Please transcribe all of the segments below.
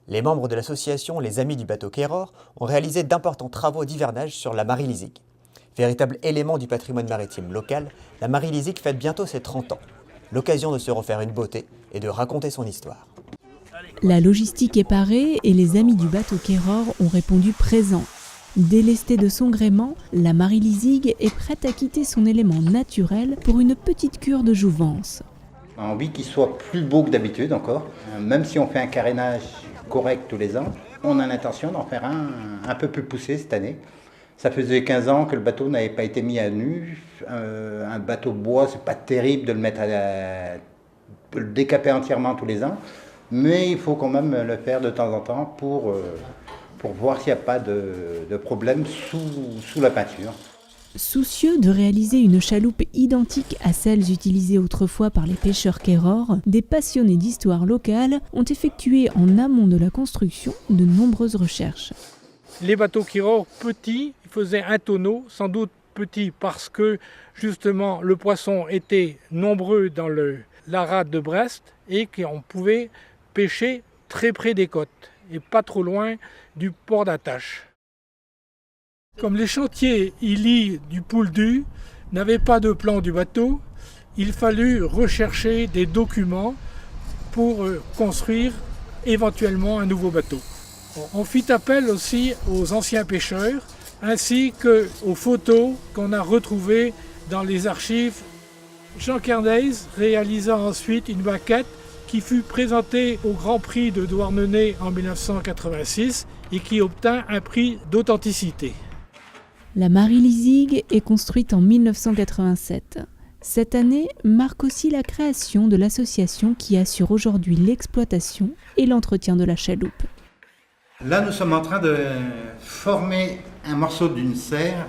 Les membres de l'association Les Amis du bateau Keror ont réalisé d'importants travaux d'hivernage sur la Marie-Lizig. Véritable élément du patrimoine maritime local, la Marie-Lizig fête bientôt ses 30 ans. L'occasion de se refaire une beauté et de raconter son histoire. La logistique est parée et les Amis du bateau Keror ont répondu présent. Délestée de son gréement, la Marie-Lizig est prête à quitter son élément naturel pour une petite cure de jouvence. On a envie qu'il soit plus beau que d'habitude encore. Même si on fait un carénage correct tous les ans, on a l'intention d'en faire un peu plus poussé cette année. Ça faisait 15 ans que le bateau n'avait pas été mis à nu. Un bateau de bois, c'est pas terrible de le mettre de le décaper entièrement tous les ans. Mais il faut quand même le faire de temps en temps pour voir s'il n'y a pas de problème sous la peinture. Soucieux de réaliser une chaloupe identique à celles utilisées autrefois par les pêcheurs Keror, des passionnés d'histoire locale ont effectué en amont de la construction de nombreuses recherches. Les bateaux Keror petits faisaient un tonneau, sans doute petit parce que justement le poisson était nombreux dans la rade de Brest et qu'on pouvait pêcher très près des côtes et pas trop loin du port d'attache. Comme les chantiers Illy du Pouldu n'avaient pas de plan du bateau, il fallut rechercher des documents pour construire éventuellement un nouveau bateau. On fit appel aussi aux anciens pêcheurs ainsi qu'aux photos qu'on a retrouvées dans les archives. Jean Kerneys réalisa ensuite une maquette qui fut présentée au Grand Prix de Douarnenez en 1986 et qui obtint un prix d'authenticité. La Marie-Lizig est construite en 1987. Cette année marque aussi la création de l'association qui assure aujourd'hui l'exploitation et l'entretien de la chaloupe. Là, nous sommes en train de former un morceau d'une serre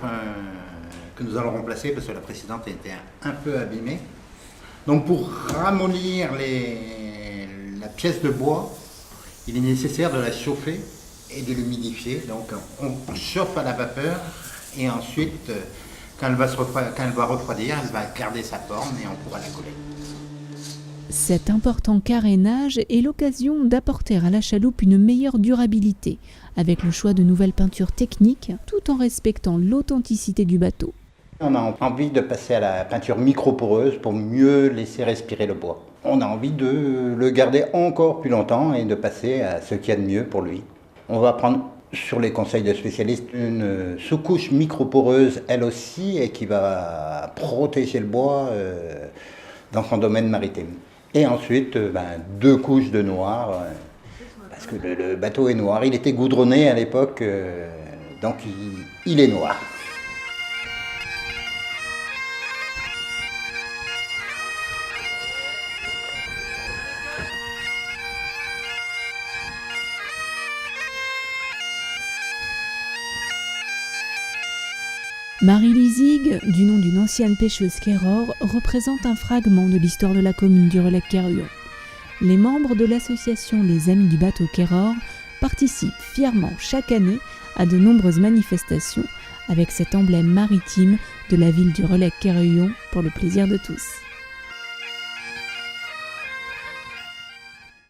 que nous allons remplacer parce que la précédente était un peu abîmée. Donc pour ramollir la pièce de bois, il est nécessaire de la chauffer et de l'humidifier. Donc on chauffe à la vapeur et ensuite, quand elle va refroidir, elle va garder sa forme et on pourra la coller. Cet important carénage est l'occasion d'apporter à la chaloupe une meilleure durabilité, avec le choix de nouvelles peintures techniques, tout en respectant l'authenticité du bateau. On a envie de passer à la peinture micro-poreuse pour mieux laisser respirer le bois. On a envie de le garder encore plus longtemps et de passer à ce qu'il y a de mieux pour lui. On va prendre, sur les conseils de spécialistes, une sous-couche micro-poreuse, elle aussi, et qui va protéger le bois dans son domaine maritime. Et ensuite, 2 couches de noir, parce que le bateau est noir. Il était goudronné à l'époque, donc il est noir. Marie-Lizig, du nom d'une ancienne pêcheuse Keror, représente un fragment de l'histoire de la commune du Relecq-Kerhuon. Les membres de l'association Les Amis du bateau Keror participent fièrement chaque année à de nombreuses manifestations avec cet emblème maritime de la ville du Relecq-Kerhuon pour le plaisir de tous.